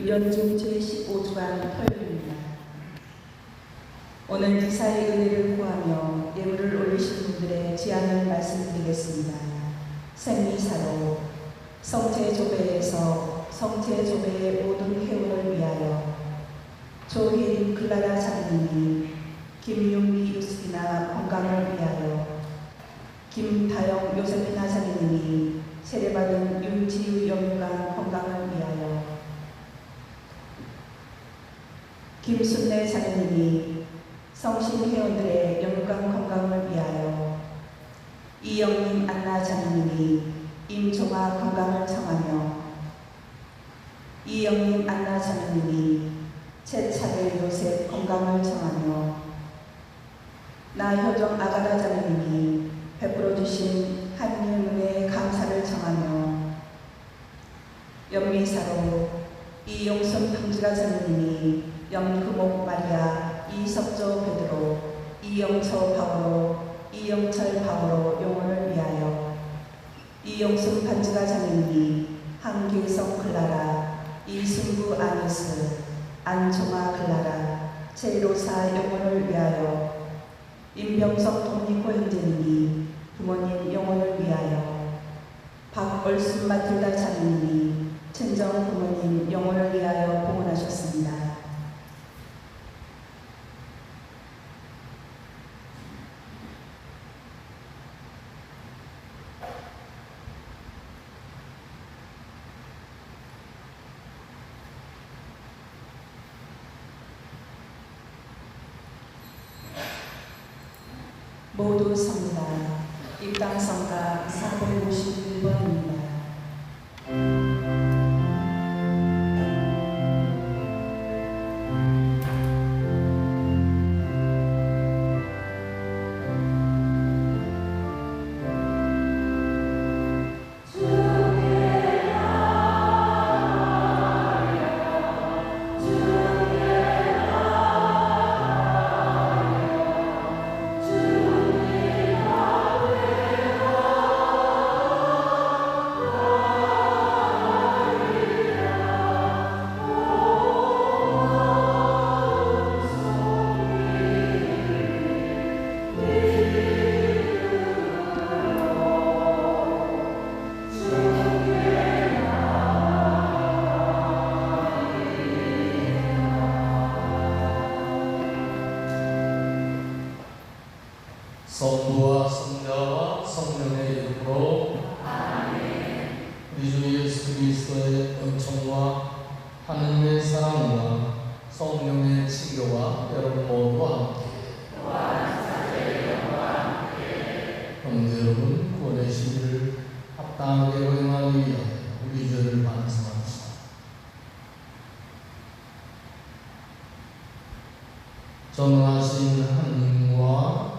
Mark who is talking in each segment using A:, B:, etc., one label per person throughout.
A: 연중 제15주간 토요일입니다. 오늘 기사의 은혜를 구하며 예물을 올리신 분들의 제안을 말씀드리겠습니다. 생리사로 성제조배에서 성제조배의 모든 회원을 위하여 조혜린 클라라 자매님이 김윤미 유스피나 건강을 위하여 김다영 요세피나 자매님이 세례받은 윤지유 영유관 건강을 위하여 김순례 자매님이 성신 회원들의 영유관 건강을 위하여 이영림 안나 자매님이 임종아 건강을 청하며 이영림 안나 자매님이 최차별 요셉 건강을 청하며 나효정 아가다 자매님이 베풀어 주신 한일문의 감사를 청하며 연미사로 이용순 평지가 자매님이 영금옥 마리아 이석조 베드로 이영철 바오로 영혼을 위하여 이용순 반지가 자매님이 한길성 클라라 이승구 아니스 안종아 클라라 제로사 영혼을 위하여 임병석 동리코 형제님이 부모님 영혼을 위하여 박얼순 마틸다 자매님이 친정 부모님 영혼을 위하여 봉헌하셨습니다. 모두 섭니다. 입당성가 451번입니다.
B: 성부와 성자와 성령의 이름으로 아멘. 우리 주 예수 그리스도의 은총과 하느님의 사랑과 성령의 친교가 여러분 모두와 함께 형제 여러분 구원의 시기를 합당하게 고행하기 위하여 우리 죄를 반성합시다. 전능하신 하느님과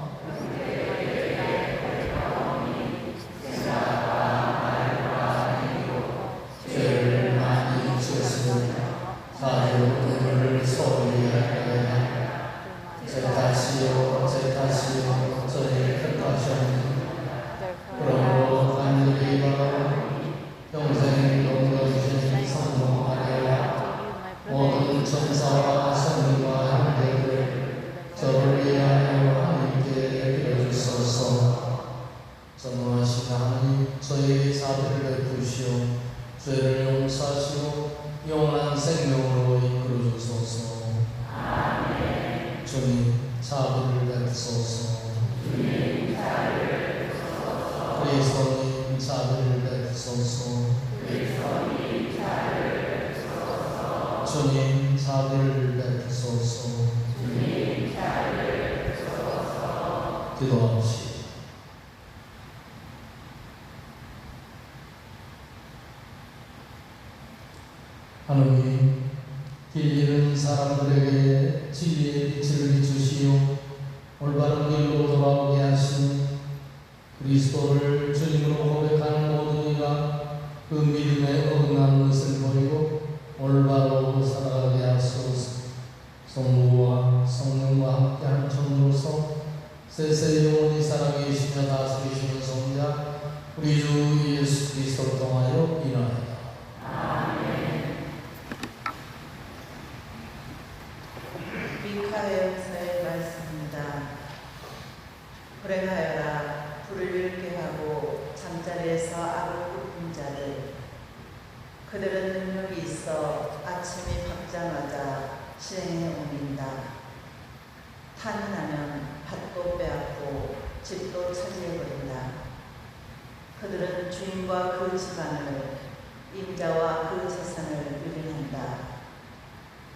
B: 저희 사죄를 베푸시오 죄를 용서하시고 영원한 생명으로 이끌어 주소서. 아멘. 주님 자비를 베푸소서. 주님 자비를 베푸소서. 그리스도님 자비를 베푸소서. 그리스도님 자비를 베푸소서. 주님 자비를 베푸소서. 주님 자비를 베푸소서. 기도합시다. 하느님, 길 잃은 사람들에게 진리의 빛을 비추시오 올바른 길로 돌아오게 하신 그리스도를 주님으로 고백하는 모든 이가 그 믿음에 어긋나는 것을 버리고 올바로 살아가게 하소서. 성부와 성령과 함께하는 천으로서 세세 영원히 살아계시며 다스리시는 성자 우리 주 예수 그리스도를 통하여 인하여
A: 실행에 옮긴다. 탄이 나면 밭도 빼앗고 집도 차지해버린다. 그들은 주인과 그 집안을, 임자와 그 재산을 유린한다.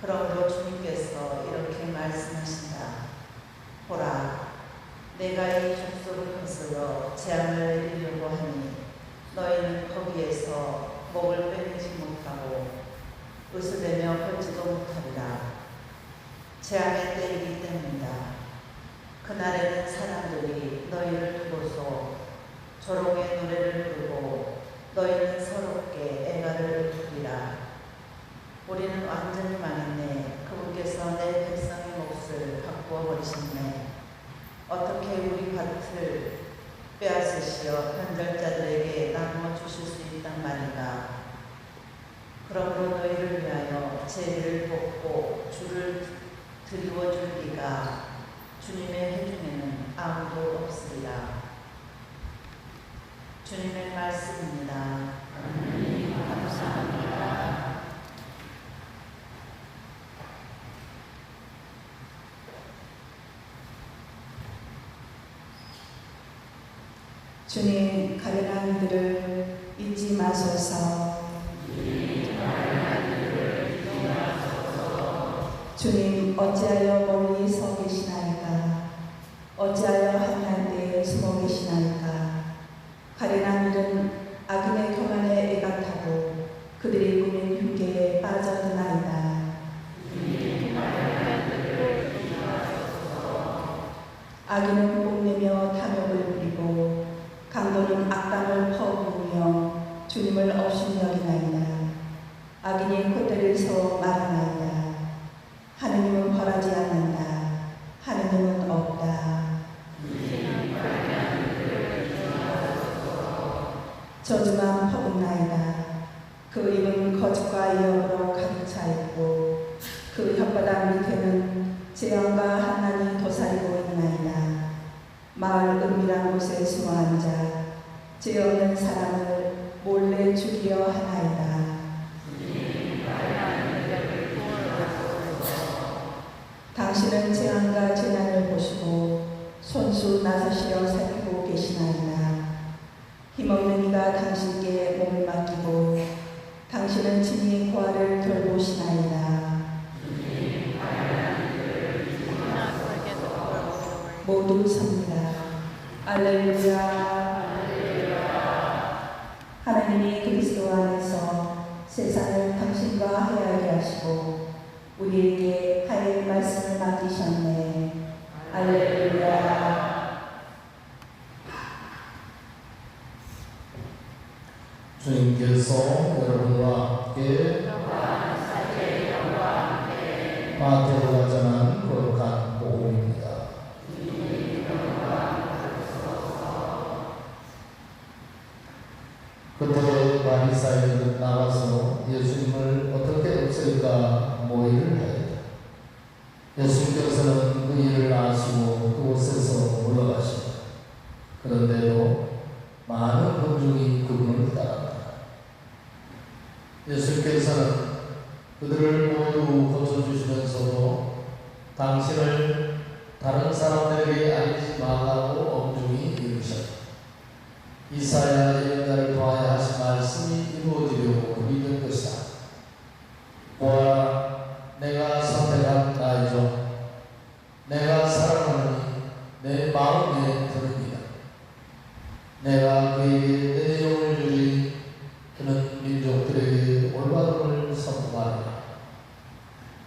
A: 그러므로 주님께서 이렇게 말씀하신다. 보라, 내가 이 족속을 거슬러 재앙을 내리려고 하니 너희는 거기에서 목을 빼내지 못하고 으스대며 걷지도 못하리라. 재앙의 때이기 때문이다. 그날에는 사람들이 너희를 두고서 조롱의 노래를 부르고 너희는 서럽게 애가를 부리라. 우리는 완전히 망했네. 그분께서 내 백성의 몫을 바꾸어 버리셨네. 어떻게 우리 밭을 빼앗으시어 변절자들에게 나누어 주실 수 있단 말인가. 그러므로 너희를 위하여 제비를 뽑고 주를 드리워 줄 이가 주님의 회중에는 아무도 없으리라. 주님의 말씀입니다.
C: 하나님 감사합니다.
A: 주님, 가련한 이들을 잊지 마소서. 주님, 어찌하여 멀리 서 계시나이까? 어찌하여 한날 때에 숨어 계시나이까? 가련한 이들은 악인의 교만에 애각하고 그들이 꾸민 흉계에 빠져드나이다. 악인은 뽐내며 탐욕을 부리고 강도는 악담을 퍼부으며 주님을 업신여기나이다. 악인이 콧대를 세워 말하나이다. 하느님은 벌하지 않는다. 하느님은 없다. 저주만 퍼붓나이다. 그 입은 거짓과 이역으로 가득 차 있고 그 혓바닥 밑에는 재앙과 한난이 도사리고 있나이다. 마을 은밀한 곳에 숨어 앉아 죄 없는 사람을 몰래 죽이려 하나이다. 당신은 재앙과 재난을 보시고 손수 나서시려 살피고 계시나이다. 힘없는 이가 당신께 몸을 맡기고 당신은 친히 고아를 돌보시나이다. 모두 섭니다. 알렐루야. 하나님이 그리스도 안에서 세상을 당신과 하야하게 하시고 우리에게 하의 말씀을 맡기셨네. 알렐루야.
B: 주님께서 여러분과 함께 마태복음 전한 거룩한 복음입니다. 그때 바리사이들은 나와서 예수님을 어떻게 없앨까 모의를 하였다. 예수님께서는 그 일을 아시고 그곳에서 물러가시다. 그런데도 많은 군중이 그분을 따랐다. 예수님께서는 그들을 모두 고쳐주시면서도 당신을 다른 사람들에게 알리지 말라고 엄중히 이르셨다. 이사야 예언자를 통하여 하신 말씀이 이루어지려고 믿은 것이다. 보아라, 내가 선택한 나의 종, 내가 사랑하니 내 마음에 드느니라. 내가 그에게 내 영을 주리. 그는 민족들에게 올바름을 선포하리라.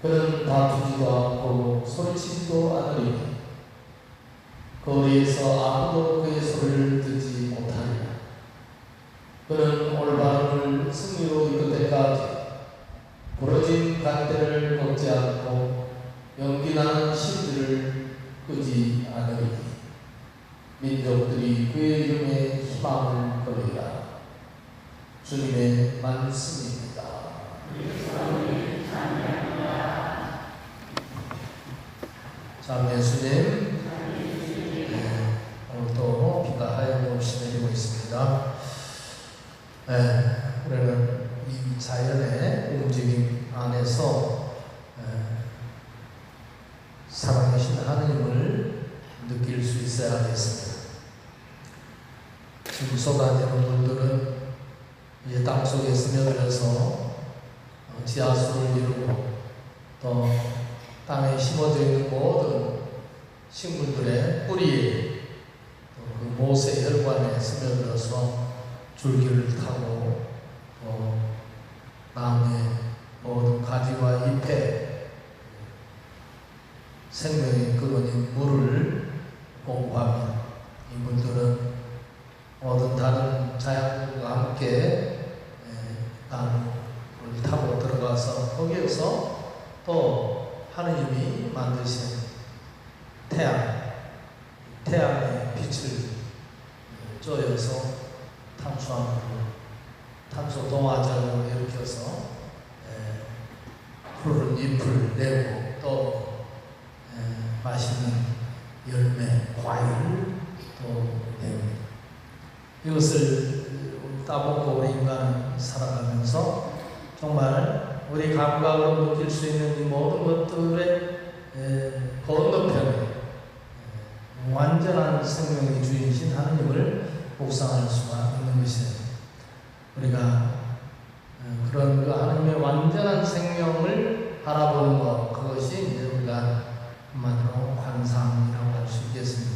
B: 그는 다투지도 않고 소리치지도 않으리니 거리에서 아무도 그의 소리를 듣지 못하리라. 그는 올바름을 승리로 이끌 때까지 부러진 갓대를 걷지 않고 연기나는 심지를 끄지 않으리니 민족들이 그의 이름에 희망을 걸리라. 주님의 말씀입니다. 자, 예수님, 오늘도 비가 하염없이 내리고 있습니다. 우리는 이 자연의 움직임 안에서 지금 쏟아지는 물들은 이 땅속에 스며들어서 지하수를 이루고 또 땅에 심어져 있는 모든 식물들의 뿌리에 또 그 모세 혈관에 스며들어서 줄기를 타고 또 나무의 모든 가지와 잎에 생명의 근원인 물을 공부하며 이 물들은 모든 다른 자연들과 함께 나무를 타고 들어가서 거기에서 또 하느님이 만드신 태양의 빛을 쪼여서 탄소 동화작용을 일으켜서 푸른 잎을 내고 또 맛있는 열매, 과일을 또 내고 이것을 따먹고 우리 인간은 살아가면서 정말 우리 감각으로 느낄 수 있는 이 모든 것들의 건너편에 완전한 생명의 주인이신 하느님을 묵상할 수가 있는 것이에요. 우리가 그런 그 하느님의 완전한 생명을 바라보는 것, 그것이 이제 우리가 한마디로 관상이라고 할 수 있겠습니다.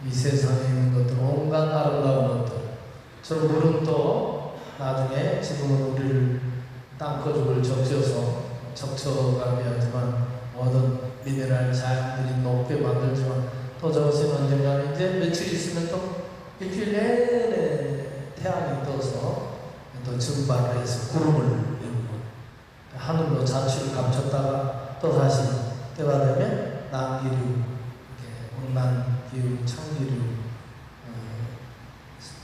B: 이 세상에 있는 것들, 온갖 아름다운 것들, 저 물은 또 나중에 지금은 우리를 땅거죽을 적셔가게 하지만 모든 미네랄 자연들이 높게 만들지만 또 저것은 언젠가는 이제 며칠 있으면 또 일주일 내내 태양이 떠서 또 증발을 해서 구름을 이루고 하늘로 자취를 감췄다가 또 다시 때가 되면 난기류, 온난 기후, 찬기류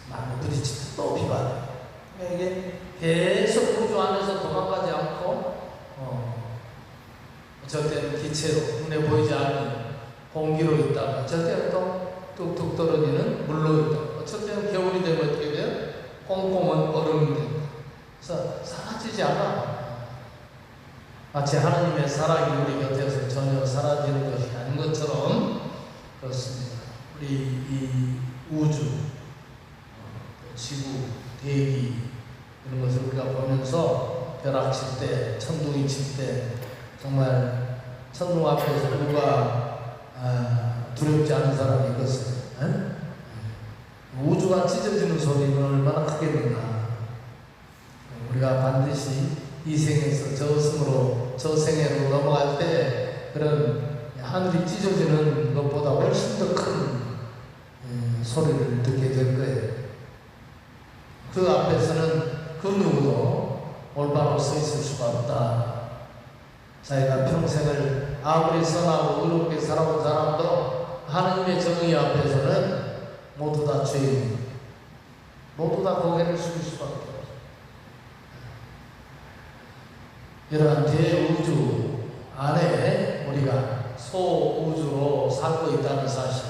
B: 나무들이 진짜 또 비가 와요. 이게 계속 우주 안에서 도망가지 않고 저때는 기체로 눈에 보이지 않는 공기로 있다가 저때는 또 뚝뚝 떨어지는 물로 있다가 저때는 겨울이 되면 어떻게 돼요? 꽁꽁한 얼음이 됩니다. 그래서 사라지지 않아. 마치 하나님의 사랑이 우리 곁에서 전혀 사라지는 것이 아닌 것처럼 그렇습니다. 우리 이 우주, 지구, 대기 이런 것을 우리가 보면서 벼락칠 때, 천둥이 칠 때 정말 천둥 앞에서 누가 두렵지 않은 사람이 있겠어요. 우주가 찢어지는 소리는 얼마나 크겠는가. 우리가 반드시 이 생에서 저 생애로 넘어갈 때 그런 하늘이 찢어지는 것보다 훨씬 더 큰 소리를 듣게 될 거예요. 그 앞에서는 그 누구도 올바로 서 있을 수가 없다. 자기가 평생을 아무리 선하고 의롭게 살아온 사람도 하느님의 정의 앞에서는 모두 다 죄인, 모두 다 고개를 숙일 수밖에 없어요. 이러한 대우주 안에 우리가 소우주로 살고 있다는 사실,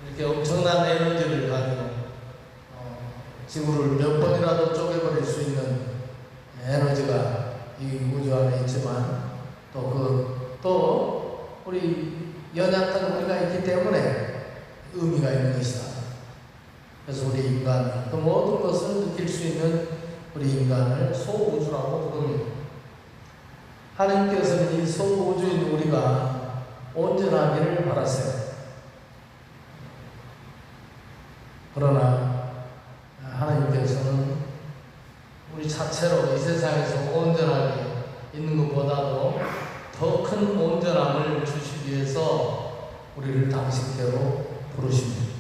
B: 이렇게 엄청난 에너지를 가지고 지구를 몇 번이라도 쪼개버릴 수 있는 에너지가 이 우주 안에 있지만 또 우리 연약한 우리가 있기 때문에 의미가 있는 것이다. 그래서 우리 인간, 그 모든 것을 느낄 수 있는 우리 인간을 소우주라고 부릅니다. 하나님께서는 이 소우주인 우리가 온전하기를 바라세요. 그러나 하나님께서는 우리 자체로 이 세상에서 온전하게 있는 것보다도 더 큰 온전함을 주시기 위해서 우리를 당신께로 부르십니다.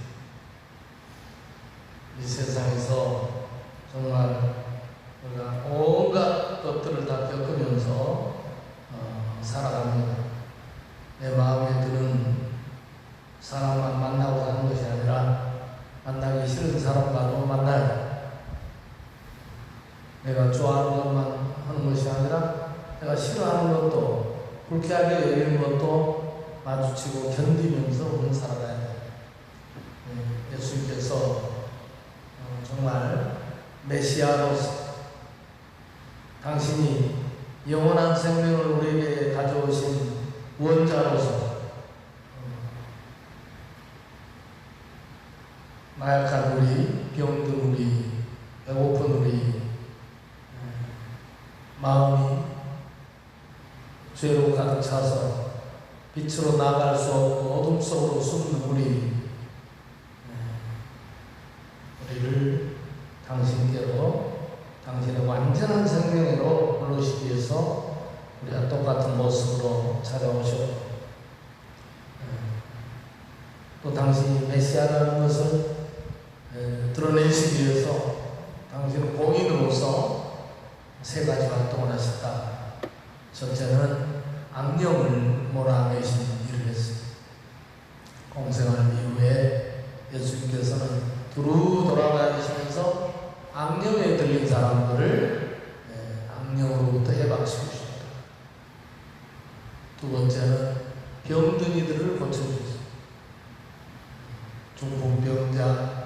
B: 이 세상에서 정말 우리가 온갖 것들을 다 겪으면서 살아갑니다. 내 마음에 드는 사람만 만나고 사는 것이 아니라 만나기 싫은 사람과도 만나요. 내가 좋아하는 것만 하는 것이 아니라 내가 싫어하는 것도 불쾌하게 여기는 것도 마주치고 견디면서 우리는 살아가야 돼요. 예수님께서 정말 메시아로서 당신이 영원한 생명을 우리에게 가져오신 원자로서 나약한 우리, 병든 우리, 배고픈 우리, 마음이 죄로 가득 차서 빛으로 나갈 수 없고 어둠 속으로 숨는 우리를 당신께로, 당신의 완전한 생명으로 부르시기 위해서 우리가 똑같은 모습으로 찾아오셨고, 또 당신이 메시아라는 것을 드러내시기 위해서 당신은 공인으로서 세 가지 활동을 하셨다. 첫째는 악령을 몰아내신 일을 했습니다. 공생활 이후에 예수님께서는 두루 돌아다니시면서 악령에 들린 사람들을 악령으로부터 해방시키십니다. 두 번째는 병든 이들을 고쳐주십니다. 중풍병자,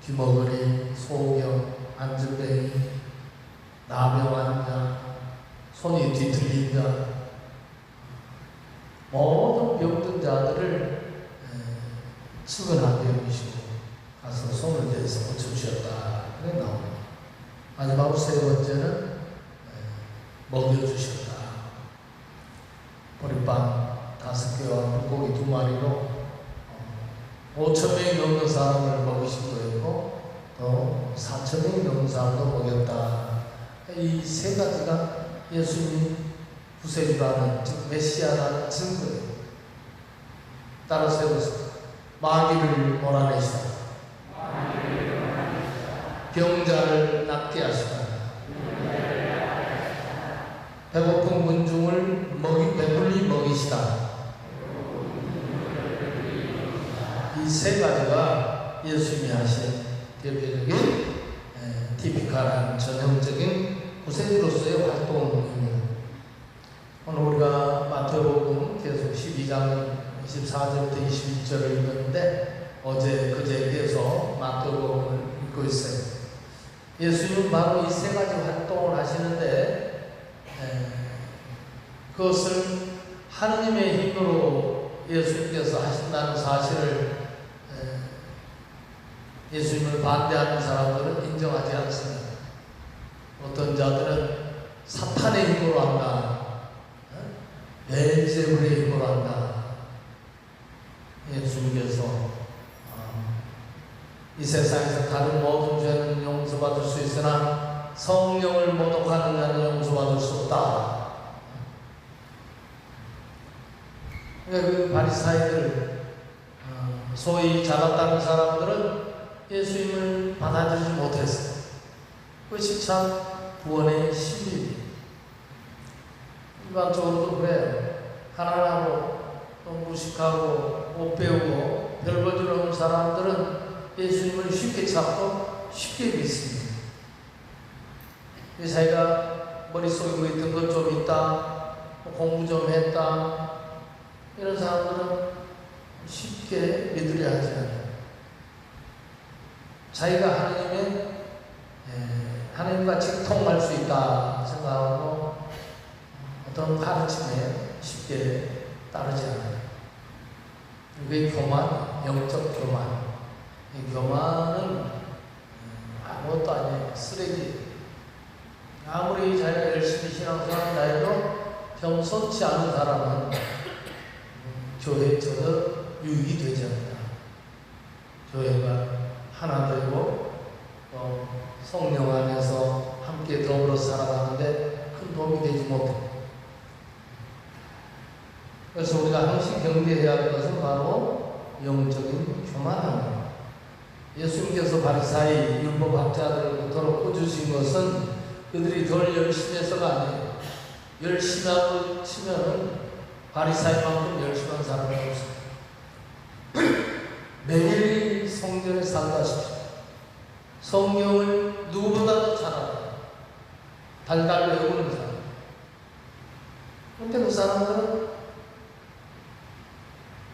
B: 귀머거리, 소경, 안전뱅이, 나병 환자, 손이 뒤틀린 자, 모든 병든 자들을 측은하게 여기시고 가서 손을 대서 고쳐주셨다. 그렇게 나옵니다. 마지막으로 세 번째는 먹여주셨다. 보리빵 5개와 물고기 2마리로 5,000명이 넘는 사람을 먹이시기도 했고 또 4,000명이 넘는 사람도 먹였다. 이 세 가지가 예수님이 구세주라는, 즉 메시아라는 증거예요. 따라서 해보세요. 마귀를 몰아내시다. 병자를 낫게 하시다. 배고픈 군중을 배불리 먹이시다. 이 세 가지가 예수님이 하신 대표적인 티피컬한 전형적인 구세주로서의 활동입니다. 오늘 우리가 마태복음 계속 12장 24절부터 21절을 읽었는데 어제 그제 계속 마태복음을 읽고 있어요. 예수님은 바로 이 세 가지 활동을 하시는데 그것을 하느님의 힘으로 예수님께서 하신다는 사실을 예수님을 반대하는 사람들은 인정하지 않습니다. 어떤 자들은 사탄의 힘으로 한다, 벨제불의 힘으로 한다. 예수님께서 이 세상에서 다른 모든 죄는 용서받을 수 있으나 성령을 모독하는 자는 용서받을 수 없다. 그러니까 그 바리사이들, 소위 잡았다는 사람들은 예수님을 받아들이지 못했어요. 그것이 참 구원의 신비입니다. 일반적으로도 그래요. 가난하고 또 무식하고 못 배우고 별 볼 줄 없는 사람들은 예수님을 쉽게 찾고 쉽게 믿습니다. 자기가 머릿속에 있던 것 좀 있다, 공부 좀 했다, 이런 사람들은 쉽게 믿으려 하지 않아요. 자기가 하나님과 직통할 수 있다 생각하고 어떤 가르침에 쉽게 따르지 않아요. 이게 교만, 영적 교만. 이 교만은 아무것도 아니에요. 쓰레기. 아무리 자기가 열심히 신앙생활한다 해도 겸손치 않은 사람은 교회에 전혀 유익이 되지 않는다. 교회가 하나 되고 또 성령 안에서 함께 더불어 살아가는데 큰 도움이 되지 못합니다. 그래서 우리가 항상 경계해야 할 것은 바로 영적인 교만입니다. 예수님께서 바리사이 율법학자들을 그토록 꾸짖으신 것은 그들이 덜 열심히 해서가 아니에요. 열심히 하고 치면은 바리사이만큼 열심한 사람이 없어요. 매일 성전에 살다시피 성경을 누구보다도 잘 알아요. 달달 외우는 사람. 그런데 그 사람들은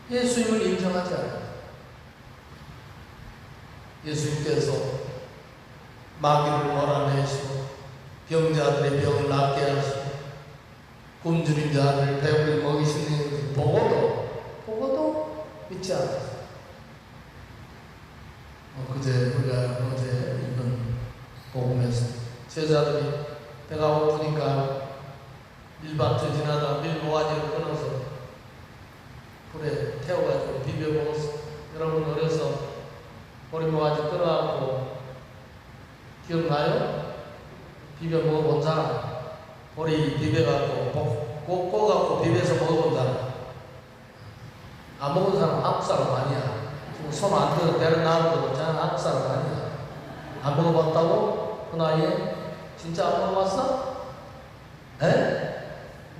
B: 예수님을 인정하지 않아요. 예수님께서 마귀를 몰아내시고 병자들의 병을 낫게 하시고 굶주린 자를 배불리 먹이시는 것을 보고도 믿지 않았어요. 제자들이 배가 고프니까 밀밭을 지나다 밀모가지를 끊어서 불에 태워가지고 비벼 먹었어. 여러분 어려서 보리모가지 끊어갖고 기억나요? 비벼 먹어본 사람? 보리 비벼갖고 꼬갖고 비벼서 먹어본 사람? 안 먹은 사람 한국 사람 아니야. 손 안 들어 내려놔도 저는 한국 사람 아니야. 안 먹어봤다고? 그 나이에? 진짜 안 먹어봤어? 에?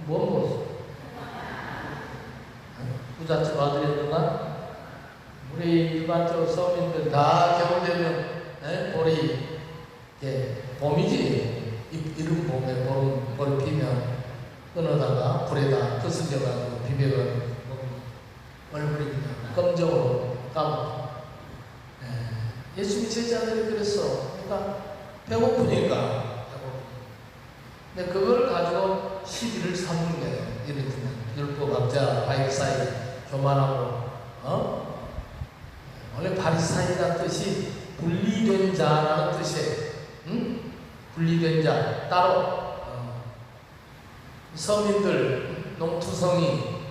B: 뭐 먹었어? 부잣집 아들이었나? 우리 일반적으로 서민들 다 겨울 되면 보리 봄이지. 이른 봄에 볼 피면 끊어다가 불에다 거슬려가지고 비벼가지고 얼굴이 그냥 검정으로 까먹고. 예수님 제자들이 그랬어. 그러니까 배고프니까. 근데 그걸 가지고 시비를 삼는 거예요. 예를 들면 율법학자 바리사이 교만하고 원래 바리사이라는 뜻이 분리된 자라는 뜻이에요. 분리된 자 따로 서민들 농투성이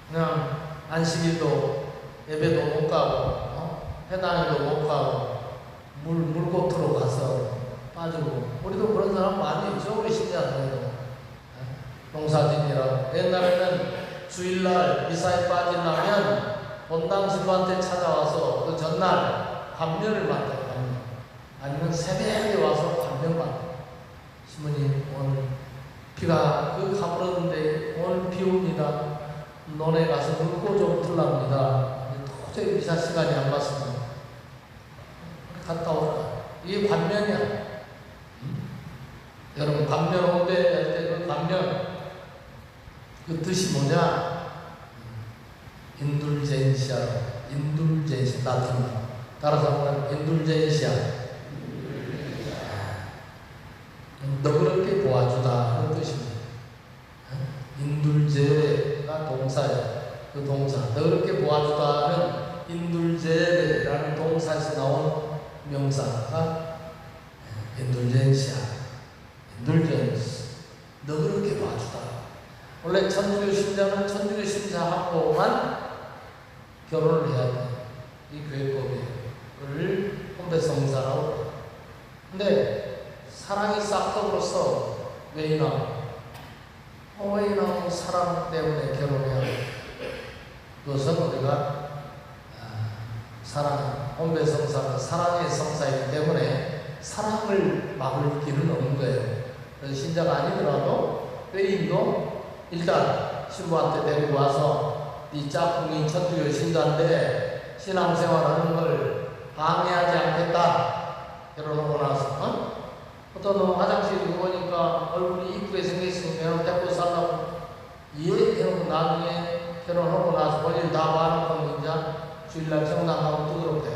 B: 그냥 안식일도 예배도 못 가고 회당에도 못 가고 물고트로 가서 빠지고. 우리도 그런 사람 많이 있죠. 우리 신자들도 농사짓이라. 옛날에는 주일날 미사에 빠지려면 본당 신부한테 찾아와서 그 전날 감면을 받아요. 아니면 새벽에 와서 감면 받아요. 신부님 오늘 비가 가물었는데 오늘 비 옵니다. 논에 가서 물고 좀 틀랍니다. 도저히 미사 시간이 안 맞습니다. 갔다 오라. 이게 관면이야. 여러분 관면 온대 할 때 그 관면 그 뜻이 뭐냐? 인둘젠시아. 인둘젠시아 라틴어. 따라서 하면 인둘젠시아. 너그럽게 보아주다 그런 뜻입니다. 인둘제가 동사예요. 그 동사 너그럽게 보아주다는 인둘제라는 동사에서 나온 명사가 인둘젠시아. 인둘젠스 너그럽게 봐주다. 원래 천주교 신자는 천주교 신자하고만 결혼을 해야 돼. 이 교회법이에요. 그를 혼배성사라고. 근데 사랑이 싹덕으로서 왜이나 사랑 때문에 결혼해야 돼. 그것은 우리가 사랑, 혼배성사는 사랑의 성사이기 때문에 사랑을 막을 길은 없는 거예요. 그래서 신자가 아니더라도 회인도 일단 신부한테 데리고 와서 이 짝꿍이 천주교 신자인데 신앙생활하는 걸 방해하지 않겠다. 결혼하고 나서 어떤 화장실에 보니까 얼굴이 이쁘게 생겼으면 데리고 살라고 이해해놓고 나중에 결혼하고 나서 본인 다 봐놓고 이제 주일날 정당하고 두드럽대.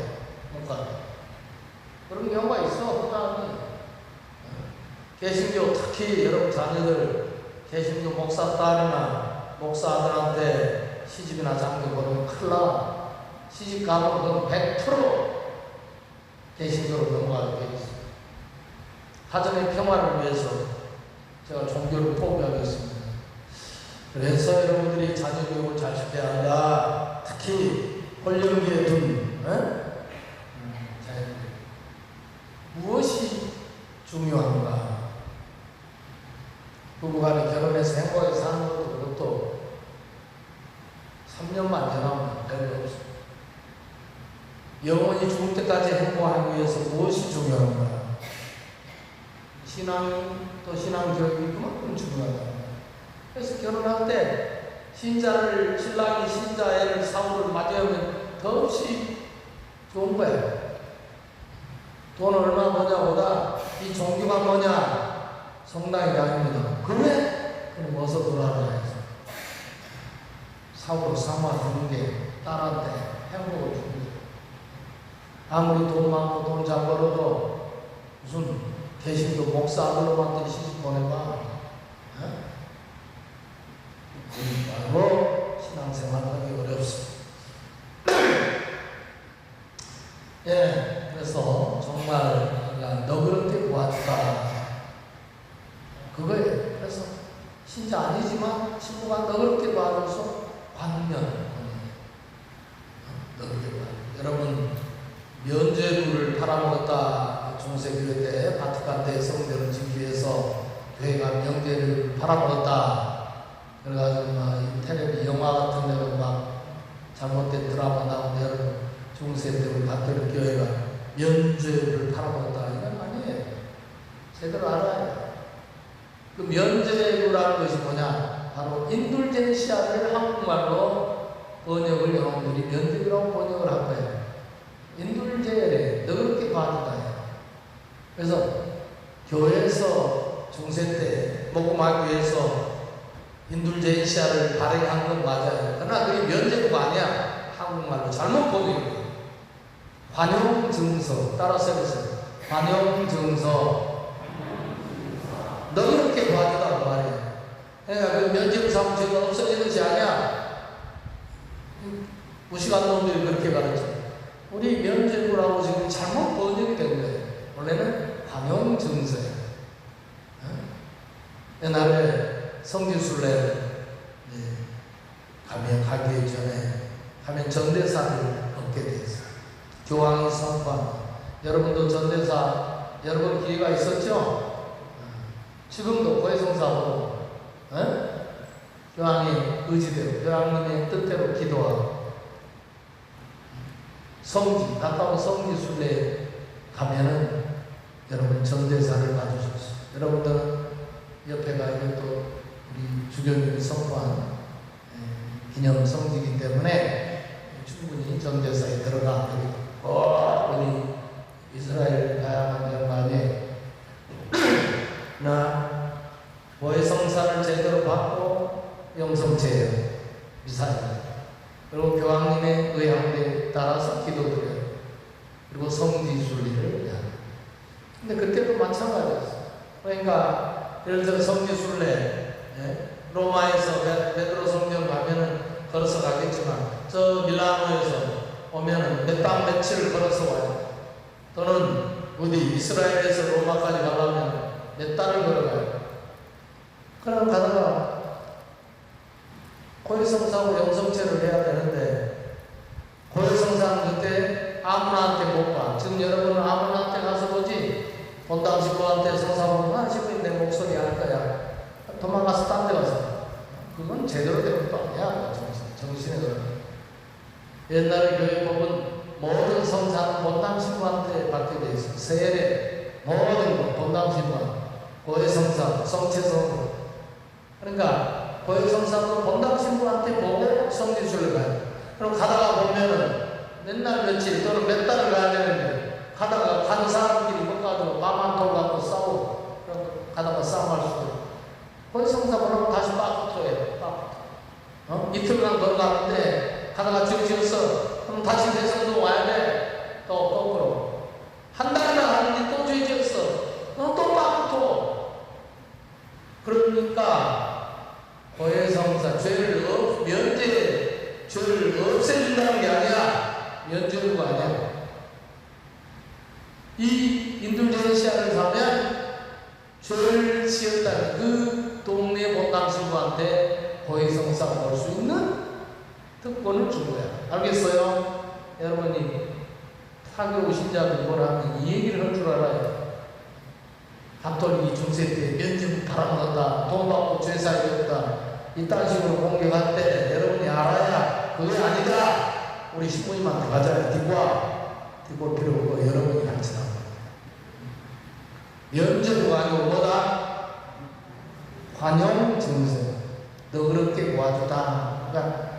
B: 못 가. 그런 경우가 있어. 흔하니. 개신교 특히 여러분 자녀들 개신교 목사 딸이나 목사 아들한테 시집이나 장교 보내면 큰일 나. 시집 가면 그건 100% 개신교로 넘어가게 돼 있어. 가정의 평화를 위해서 제가 종교를 포기하겠습니다. 그래서 여러분들이 자녀 교육을 잘 시켜야 한다. 특히 홀령기에 둔 자녀들. 무엇이 중요한가? 부부간에 결혼해서 행복하게 사는 것도 그것도 3년만 지나면 별로 없어. 영원히 죽을 때까지 행복하기 위해서 무엇이 중요한가? 또 신앙교육이 그만큼 중요하다. 그래서 결혼할 때 신랑이 신자애를 사후를 맞이하면 더없이 좋은 거야. 돈 얼마 버냐보다 이 종교가 뭐냐? 성당이 아닙니다. 그래? 그럼 어서 들어와라 해서 사후로 삼아주는 게 딸한테 행복을 주는 거야. 아무리 돈 많고 돈 잘 벌어도 무슨 개신교 목사 아들로만 시집 보내봐. 바로 신앙생활 하기 어렵습니다. 예, 그래서 정말 너그럽게 보아 그거예요. 그래서 신자 아니지만 친구가 너그럽게 봐줘서 관면. 너그럽게 봐. 여러분 면죄부를 팔아먹었다. 중세교회 때 바티칸 때 성전을 짓기 위해서 교회가 면죄부를 팔아먹었다. 그래가지고 막 텔레비 영화 같은 데로 막 잘못된 드라마 나오는데 여러분 중세 때 우리 가톨릭 교회가 면죄부를 팔아먹었다. 이건 아니에요. 제대로 알아요. 그 면죄부라는 것이 뭐냐? 바로 인둘젠시아를 한국말로 번역을 여러분들이 면죄부라고 번역을 한 거예요. 인둘제 너그럽게 봐준다. 그래서 교회에서 중세 때 먹고 말기 위해서 인둘젠시아를 발행한 건 맞아요. 그러나 그게 면죄부가 아니야. 한국말로 잘못 번역이에요. 관용증서 따라서 해보세요. 관용증서 너그럽게 봐주다고 말이에요. 그러니까 그 면죄부 사무소가 없어지는 것이 아니야. 무식한 놈들이 그렇게 가르쳐. 우리 면죄부라고 지금 잘못 번역이 된 거예요. 원래는 관용증서예요. 옛날에 성지순례 가기 전에 가면 전대사를 얻게 됐어요. 교황이 선포한. 여러분도 전대사 여러 번 기회가 있었죠? 지금도 고해성사하고 교황의 의지대로 교황님의 뜻대로 기도하고 성지 가까운 성지순례에 가면은 여러분 전대사를 받으셨어요. 여러분들은 옆에가 이것도 우리 주교님이 선포한 기념 성지이기 때문에 충분히 전대사에 들어가 우리 이스라엘 다양한 영광에 나 고해성사를 제대로 받고 영성제예요. 미사입니다. 그리고 교황님의 의향에 따라서 기도드려요. 그리고 성지순례를 해요. 근데 그때도 마찬가지였어요. 그러니까 예를 들어 성지순례 로마에서 베드로 성전 가면은 걸어서 가겠지만 저 밀라노에서 오면은 몇 밤 며칠을 걸어서 와요. 또는 어디 이스라엘에서 로마까지 가려면 몇 달을 걸어가요. 그럼 가다가 고해성사하고 영성체를 해야 되는데 고해성사는 그때 아무나한테 못 봐. 지금 여러분은 아무나한테 가서 보지 본당 식구한테 성사 보면 식구인 내 목소리 할 거야. 도망가서 딴 데 가서. 그건 제대로 된 것도 아니야. 정신에 들어. 옛날에 교회법은 모든 성사는 본당 신부한테 받게 돼 있어. 세례, 모든 것, 본당 신부, 고해성사, 성체성. 그러니까 고해성사도 본당 신부한테 보고 성지순례 가요. 그럼 가다가 보면은 맨날 며칠 또는 몇 달을 가야 되는데 가다가 가는 사람끼리 못 가지고 밤한 톨 갖고 싸우고 가다가 싸움할 수도 있고 고해성사 보려고 다시 빠꾸토해. 이틀간 걸어가는데 가다가 죄지었어. 그럼 다시 대성도 와야 돼. 또 거꾸로. 한 달이나 가는데 또 죄지었어. 또 빠꾸토. 그러니까 고해성사 죄를 죄를 없애준다는 게 아니야. 면죄부가 아니야. 이 인둘젠시아를 가면 죄를 지었다는 그 동네 본당 신부한테 고해성사 볼 수 있는 특권을 준 거야. 알겠어요? 여러분이 사교 신자들 뭐라면 이 얘기를 할 줄 알아요. 가톨릭이 중세 때 면죄부 팔아먹었다, 돈 받고 죄사해줬다, 이딴 식으로 공격할 때 여러분이 알아야 그게 아니다. 우리 신부님한테 가자. 뒷골 필요 없고 여러분이 같이 나와. 면죄부가 아니고 뭐다? 관용증서. 너그럽게 도와주다. 그러니까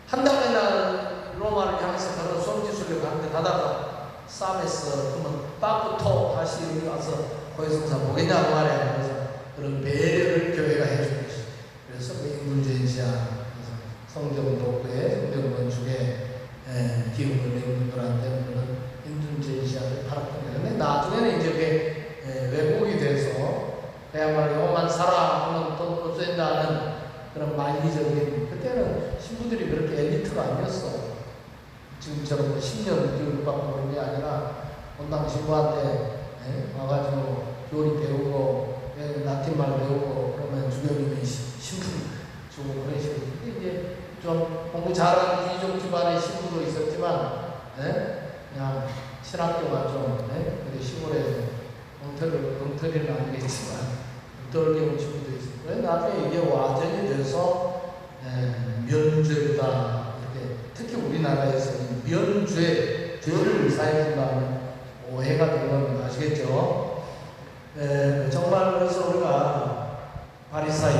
B: 한 달이나 로마를 향해서 걸어 성지순례 가는데 가다가 싸움했어. 그러면 빠꾸토 다시 여기 와서 고해성사 보겠냐고 말이야. 그래서 그런 배려를 교회가 해주는 것이. 그래서 그 인둘젠시아 성경 독도에 성경 건축에 기운을 낸 분들한테 그런 인둘젠시아를 팔았던 거예요. 근데 나중에는 이제 그게 왜곡이 돼서 그야말로 요만 살아 하면 돈 없앤다는 그런 말기적인, 그때는 신부들이 그렇게 엘리트가 아니었어. 지금처럼 10년 교육받고 그런 게 아니라 본당 신부한테 와가지고 교리 배우고 라틴말 배우고 그러면 주변이면 신분 주고 그런 식으로. 이제 좀 공부 잘하는 귀족 집안의 신부도 있었지만, 그냥 신학교가 좀, 우리 시골에 엉터리는 아니겠지만, 덜겨운 친구도 있었고, 나중에 이게 와전이 돼서, 면죄부다. 이렇게, 특히 우리나라에서는 면죄, 죄를 사해준다는 오해가 된 건 아시겠죠? 정말 그래서 우리가 바리사이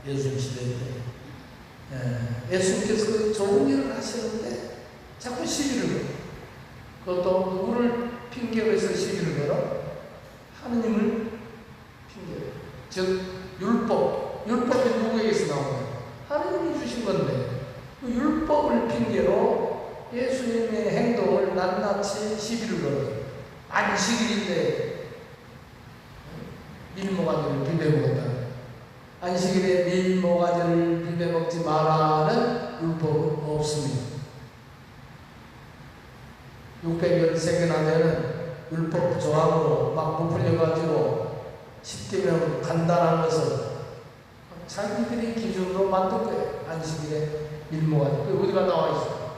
B: 예수님 시대 때, 예수님께서 그 좋은 일을 하시는데 자꾸 시비를 걸어. 그것도 누구를 핑계로 해서 시비를 걸어? 하느님을 핑계로. 즉, 율법이 누구에게서 나온 거예요? 하느님이 주신 건데, 그 율법을 핑계로 예수님의 행동을 낱낱이 시비를 걸어요. 안식일인데 밀모가지를 비벼먹었다. 안식일에 밀모가지를 비벼먹지 말라는 율법은 없습니다. 613개나 되는 율법 조항으로 막 부풀려가지고 10개명 간단한 것을 자기들이 기준으로 만든 거예요. 안식일에 밀모가지. 그게 어디가 나와 있어요?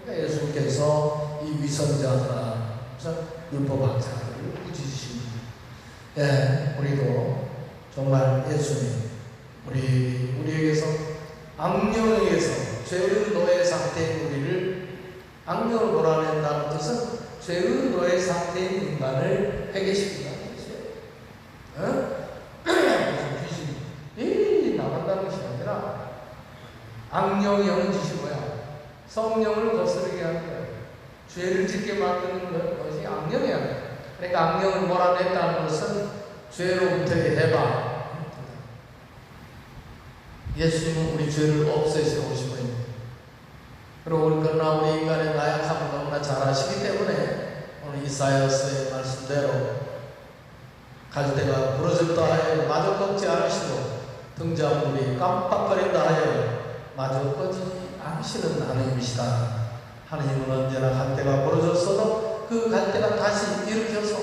B: 그러니까 예수님께서 이 위선자나 율법학자를 꾸짖으십니다. 우리도 정말 예수님, 우리에게서 악령에게서 죄의 노예 상태인 우리를 악령을 몰아낸다는 뜻은 죄의 노예 상태인 인간을 해계시킨다는 것이에요. 무슨 귀신이 나간다는 것이 아니라 악령이 하는 짓이 뭐야? 성령을 거스르게 하는 거예요. 죄를 짓게 만드는 것이 악령이야. 그러니까 악령을 몰아낸다는 것은 죄로부터의 해방. 예수님은 우리 죄를 없애시러 오신 분입니다. 그리고 그러나 우리 인간의 나약함을 너무나 잘 아시기 때문에 오늘 이사야서의 말씀대로 갈대가 부러졌다 하여 마저 꺾지 않으시고 등잔물이 깜빡거린다 하여 마저 꺼지지 않으시는 하나님이시다. 하나님은 언제나 갈대가 부러졌어도 그 갈대가 다시 일으켜서,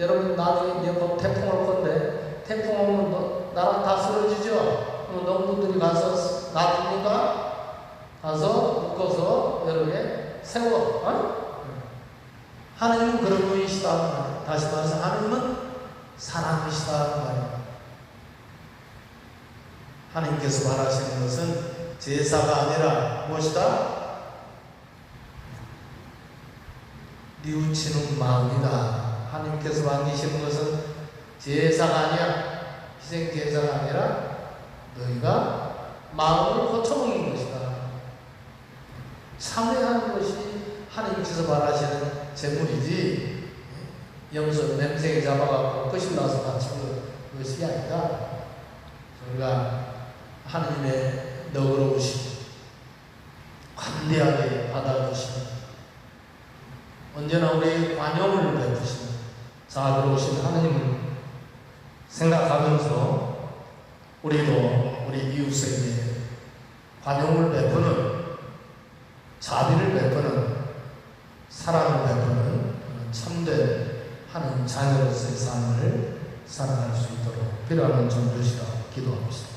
B: 여러분 나중에 이제 태풍 올 건데 태풍 오면 나라 다 쓰러지죠? 그럼 농부들이 가서 놔둡니까? 가서 묶어서 여러 개 세워. 하나님은 그런 분이시다. 다시 말해서 하나님은 사랑이시다. 하나님께서 바라시는 것은 제사가 아니라 무엇이다? 뉘우치는 마음이다. 하나님께서 반기시는 것은 제사가 아니야, 희생 제사가 아니라 너희가 마음을 고쳐먹는 것이다. 참회하는 것이 하나님께서 바라시는 제물이지, 염소 냄새에 잡아갖고 끝이 나서 바치는 것이 아니라, 우리가 하나님의 너그러우심 관대하게 받아주시는, 언제나 우리의 관용을 베푸시는 자비로우신 하나님을 생각하면서 우리도 우리 이웃에게 관용을 베푸는, 자비를 베푸는, 사랑을 베푸는 참된 하나님 자녀로서의 삶을 살아갈 수 있도록 필요한 점 주시라 기도합시다.